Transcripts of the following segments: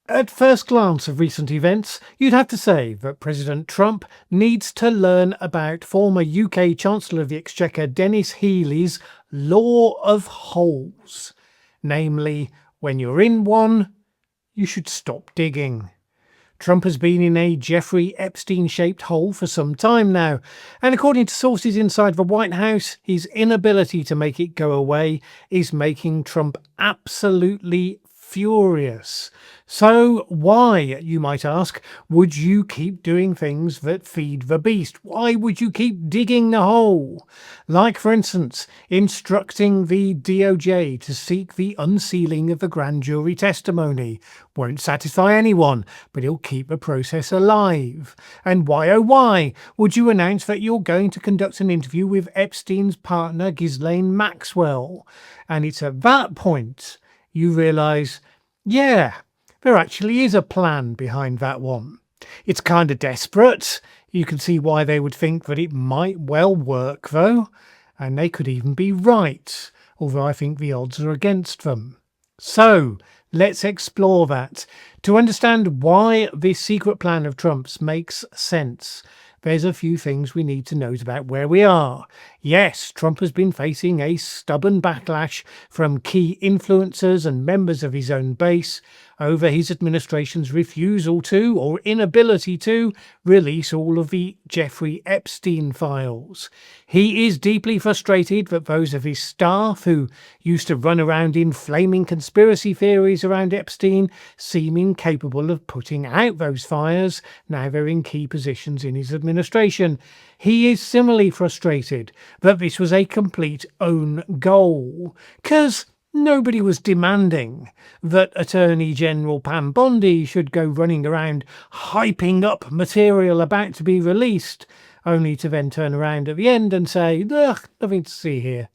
At first glance of recent events, you'd have to say that President Trump needs to learn about former UK Chancellor of the Exchequer Dennis Healey's law of holes. Namely, when you're in one, you should stop digging. Trump has been in a Jeffrey Epstein-shaped hole for some time now, and according to sources inside the White House, his inability to make it go away is making Trump absolutely furious. So why, you might ask, would you keep doing things that feed the beast? Why would you keep digging the hole? Like, for instance, instructing the DOJ to seek the unsealing of the grand jury testimony. Won't satisfy anyone, but it'll keep the process alive. And why, oh why, would you announce that you're going to conduct an interview with Epstein's partner Ghislaine Maxwell? And it's at that point you realise, yeah, there actually is a plan behind that one. It's kind of desperate. You can see why they would think that it might well work, though. And they could even be right, although I think the odds are against them. So, let's explore that. To understand why this secret plan of Trump's makes sense, there's a few things we need to note about where we are. Yes, Trump has been facing a stubborn backlash from key influencers and members of his own base over his administration's refusal to, or inability to, release all of the Jeffrey Epstein files. He is deeply frustrated that those of his staff who used to run around inflaming conspiracy theories around Epstein seem incapable of putting out those fires now they're in key positions in his administration. He is similarly frustrated that this was a complete own goal, because nobody was demanding that Attorney General Pam Bondi should go running around hyping up material about to be released, only to then turn around at the end and say, ugh, nothing to see here.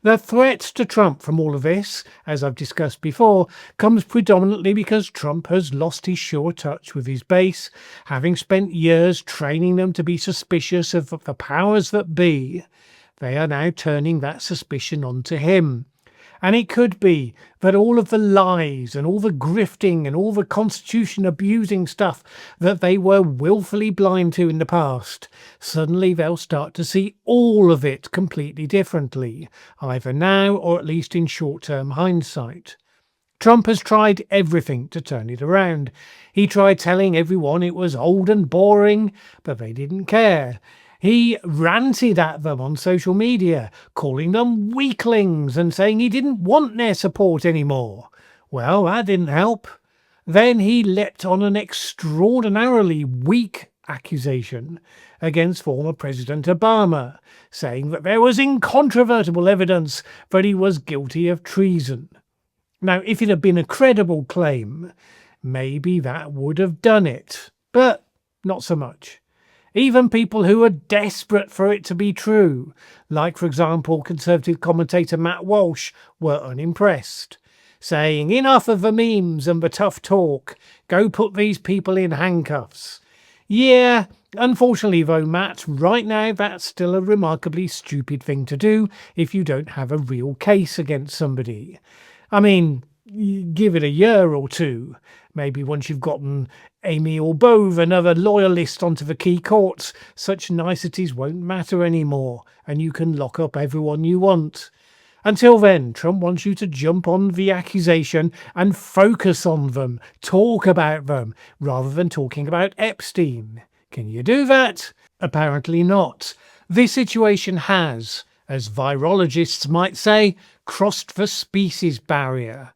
The threat to Trump from all of this, as I've discussed before, comes predominantly because Trump has lost his sure touch with his base, having spent years training them to be suspicious of the powers that be. They are now turning that suspicion onto him. And it could be that all of the lies and all the grifting and all the constitution abusing stuff that they were willfully blind to in the past, suddenly they'll start to see all of it completely differently, either now or at least in short-term hindsight. Trump has tried everything to turn it around. He tried telling everyone it was old and boring, but they didn't care. He ranted at them on social media, calling them weaklings and saying he didn't want their support anymore. Well, that didn't help. Then he leapt on an extraordinarily weak accusation against former President Obama, saying that there was incontrovertible evidence that he was guilty of treason. Now, if it had been a credible claim, maybe that would have done it, but not so much. Even people who are desperate for it to be true, like, for example, Conservative commentator Matt Walsh, were unimpressed, saying, enough of the memes and the tough talk, go put these people in handcuffs. Yeah, unfortunately though, Matt, right now that's still a remarkably stupid thing to do if you don't have a real case against somebody. I mean, give it a year or two. Maybe once you've gotten Amy or Bove, another loyalist, onto the key courts, such niceties won't matter anymore, and you can lock up everyone you want. Until then, Trump wants you to jump on the accusation and focus on them, talk about them, rather than talking about Epstein. Can you do that? Apparently not. This situation has, as virologists might say, crossed the species barrier.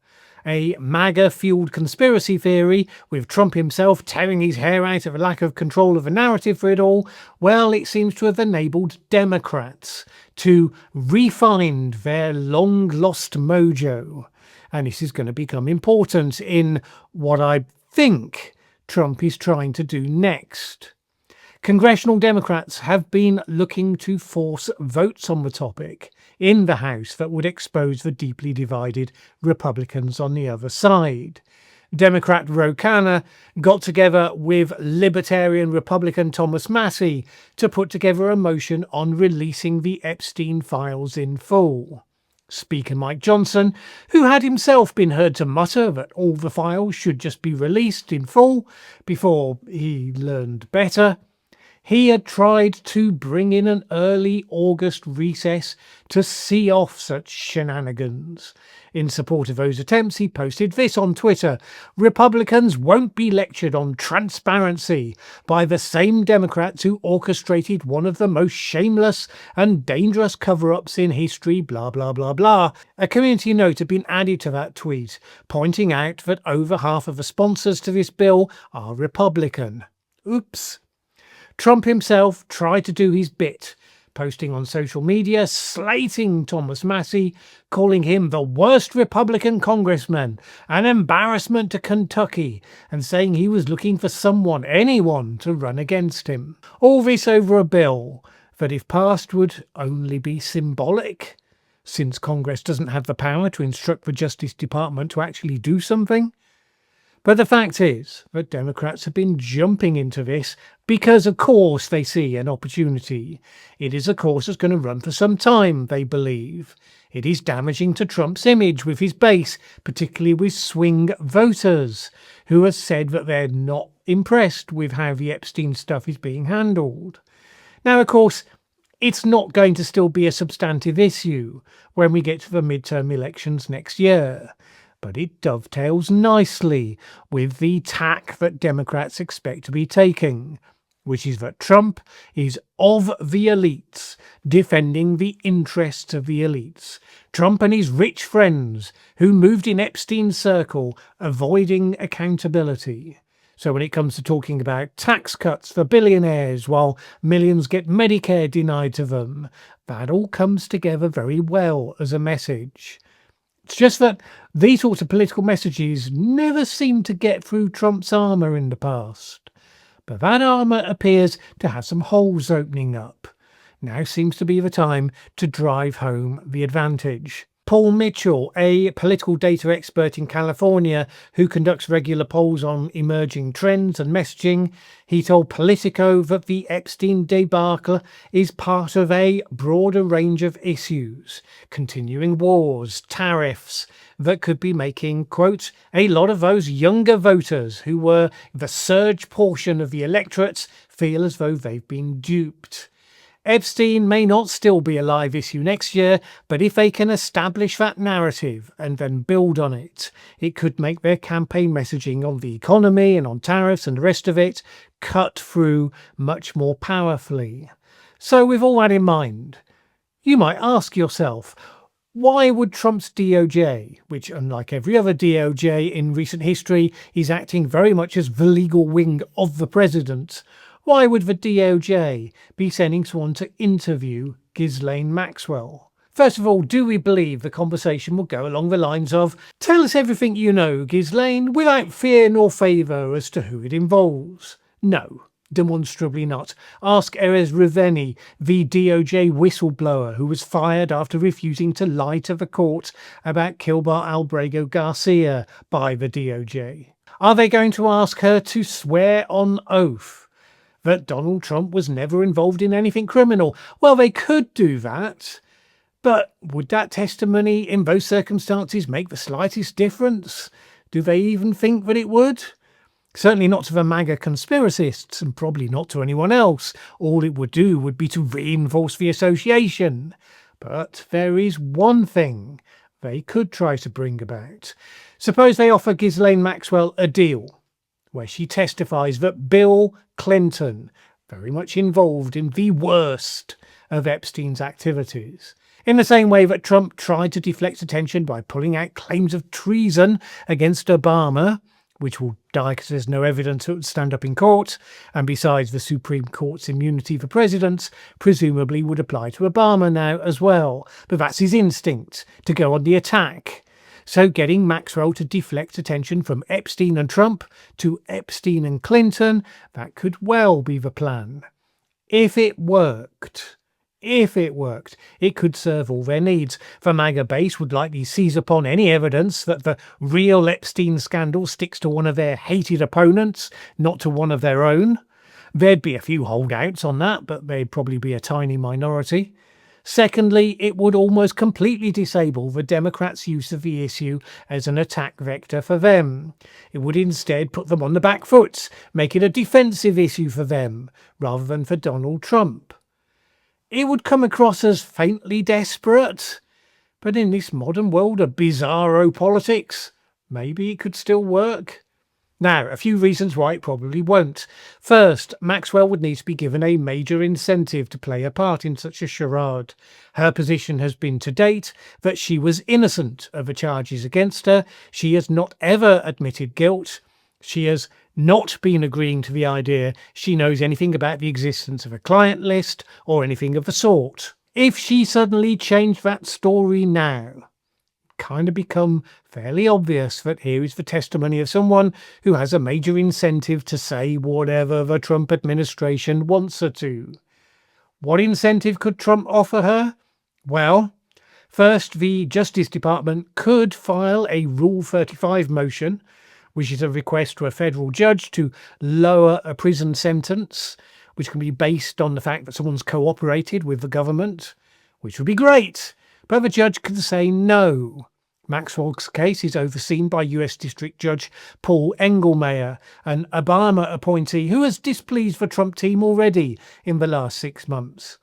A MAGA-fueled conspiracy theory, with Trump himself tearing his hair out of a lack of control of the narrative for it all, well, it seems to have enabled Democrats to re-find their long-lost mojo. And this is going to become important in what I think Trump is trying to do next. Congressional Democrats have been looking to force votes on the topic in the House that would expose the deeply divided Republicans on the other side. Democrat Ro Khanna got together with Libertarian Republican Thomas Massie to put together a motion on releasing the Epstein files in full. Speaker Mike Johnson, who had himself been heard to mutter that all the files should just be released in full before he learned better, he had tried to bring in an early August recess to see off such shenanigans. In support of those attempts, he posted this on Twitter: "Republicans won't be lectured on transparency by the same Democrats who orchestrated one of the most shameless and dangerous cover-ups in history, blah blah blah blah." A community note had been added to that tweet, pointing out that over half of the sponsors to this bill are Republican. Oops. Trump himself tried to do his bit, posting on social media, slating Thomas Massie, calling him the worst Republican congressman, an embarrassment to Kentucky, and saying he was looking for anyone to run against him. All this over a bill that, if passed, would only be symbolic, since Congress doesn't have the power to instruct the Justice Department to actually do something. But the fact is that Democrats have been jumping into this because, of course, they see an opportunity. It is a course that's going to run for some time, they believe. It is damaging to Trump's image with his base, particularly with swing voters, who have said that they're not impressed with how the Epstein stuff is being handled. Now, of course, it's not going to still be a substantive issue when we get to the midterm elections next year. But it dovetails nicely with the tack that Democrats expect to be taking, which is that Trump is of the elites, defending the interests of the elites. Trump and his rich friends who moved in Epstein's circle, avoiding accountability. So when it comes to talking about tax cuts for billionaires while millions get Medicare denied to them, that all comes together very well as a message. It's just that these sorts of political messages never seem to get through Trump's armour in the past. But that armour appears to have some holes opening up. Now seems to be the time to drive home the advantage. Paul Mitchell, a political data expert in California who conducts regular polls on emerging trends and messaging, he told Politico that the Epstein debacle is part of a broader range of issues, continuing wars, tariffs, that could be making, quote, a lot of those younger voters who were the surge portion of the electorate feel as though they've been duped. Epstein may not still be a live issue next year, but if they can establish that narrative and then build on it, it could make their campaign messaging on the economy and on tariffs and the rest of it cut through much more powerfully. So with all that in mind, you might ask yourself, why would Trump's DOJ, which unlike every other DOJ in recent history is acting very much as the legal wing of the president, why would the DOJ be sending someone to interview Ghislaine Maxwell? First of all, do we believe the conversation will go along the lines of, "Tell us everything you know, Ghislaine, without fear nor favour as to who it involves"? No, demonstrably not. Ask Erez Riveni, the DOJ whistleblower who was fired after refusing to lie to the court about Kilbar Albrego Garcia by the DOJ. Are they going to ask her to swear on oath that Donald Trump was never involved in anything criminal? Well, they could do that, but would that testimony in those circumstances make the slightest difference? Do they even think that it would? Certainly not to the MAGA conspiracists, and probably not to anyone else. All it would do would be to reinforce the association. But there is one thing they could try to bring about. Suppose they offer Ghislaine Maxwell a deal where she testifies that Bill Clinton, very much involved in the worst of Epstein's activities, in the same way that Trump tried to deflect attention by pulling out claims of treason against Obama, which will die because there's no evidence it would stand up in court, and besides, the Supreme Court's immunity for presidents presumably would apply to Obama now as well. But that's his instinct, to go on the attack. So getting Maxwell to deflect attention from Epstein and Trump to Epstein and Clinton, that could well be the plan. If it worked, it could serve all their needs. The MAGA base would likely seize upon any evidence that the real Epstein scandal sticks to one of their hated opponents, not to one of their own. There'd be a few holdouts on that, but they'd probably be a tiny minority. Secondly, it would almost completely disable the Democrats' use of the issue as an attack vector for them. It would instead put them on the back foot, make it a defensive issue for them, rather than for Donald Trump. It would come across as faintly desperate, but in this modern world of bizarro politics, maybe it could still work. Now, a few reasons why it probably won't. First, Maxwell would need to be given a major incentive to play a part in such a charade. Her position has been to date that she was innocent of the charges against her. She has not ever admitted guilt. She has not been agreeing to the idea she knows anything about the existence of a client list or anything of the sort. If she suddenly changed that story now, kind of become fairly obvious that here is the testimony of someone who has a major incentive to say whatever the Trump administration wants her to. What incentive could Trump offer her? Well, first, the Justice Department could file a Rule 35 motion, which is a request to a federal judge to lower a prison sentence, which can be based on the fact that someone's cooperated with the government, which would be great. But the judge can say no. Maxwell's case is overseen by US District Judge Paul Engelmayer, an Obama appointee who has displeased the Trump team already in the last 6 months.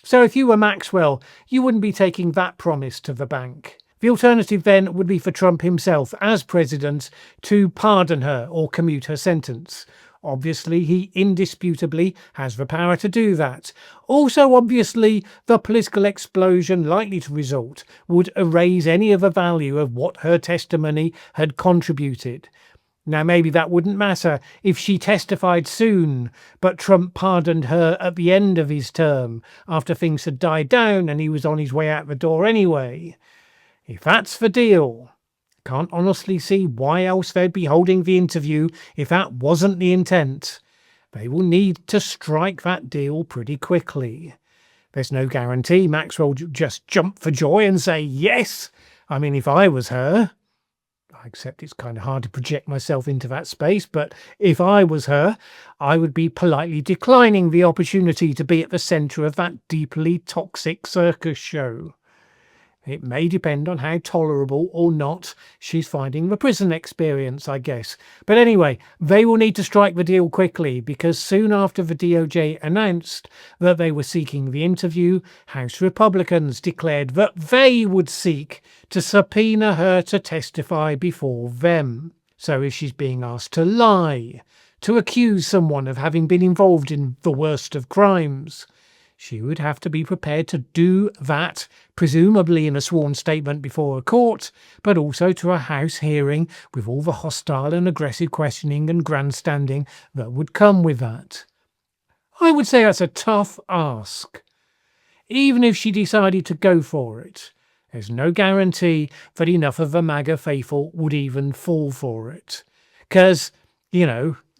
So if you were Maxwell, you wouldn't be taking that promise to the bank. The alternative then would be for Trump himself, as president, to pardon her or commute her sentence. Obviously, he indisputably has the power to do that. Also, obviously, the political explosion likely to result would erase any of the value of what her testimony had contributed. Now, maybe that wouldn't matter if she testified soon, but Trump pardoned her at the end of his term, after things had died down and he was on his way out the door anyway. If that's the deal, can't honestly see why else they'd be holding the interview if that wasn't the intent. They will need to strike that deal pretty quickly. There's no guarantee Maxwell will just jump for joy and say yes. I mean, if I was her, I accept it's kind of hard to project myself into that space, but if I was her, I would be politely declining the opportunity to be at the centre of that deeply toxic circus show. It may depend on how tolerable or not she's finding the prison experience, I guess. But anyway, they will need to strike the deal quickly, because soon after the DOJ announced that they were seeking the interview, House Republicans declared that they would seek to subpoena her to testify before them. So if she's being asked to lie, to accuse someone of having been involved in the worst of crimes, she would have to be prepared to do that, presumably in a sworn statement before a court, but also to a House hearing with all the hostile and aggressive questioning and grandstanding that would come with that. I would say that's a tough ask. Even if she decided to go for it, there's no guarantee that enough of the MAGA faithful would even fall for it. Because,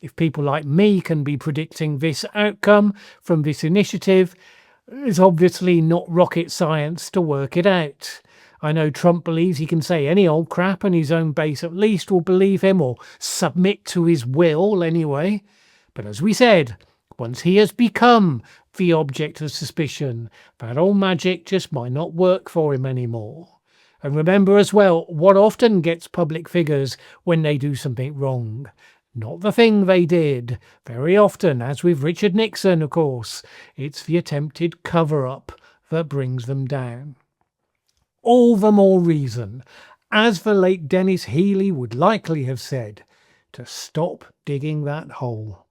if people like me can be predicting this outcome from this initiative, it's obviously not rocket science to work it out. I know Trump believes he can say any old crap and his own base at least will believe him, or submit to his will anyway. But as we said, once he has become the object of suspicion, that old magic just might not work for him anymore. And remember as well, what often gets public figures when they do something wrong? Not the thing they did. Very often, as with Richard Nixon, of course, it's the attempted cover-up that brings them down. All the more reason, as the late Dennis Healey would likely have said, to stop digging that hole.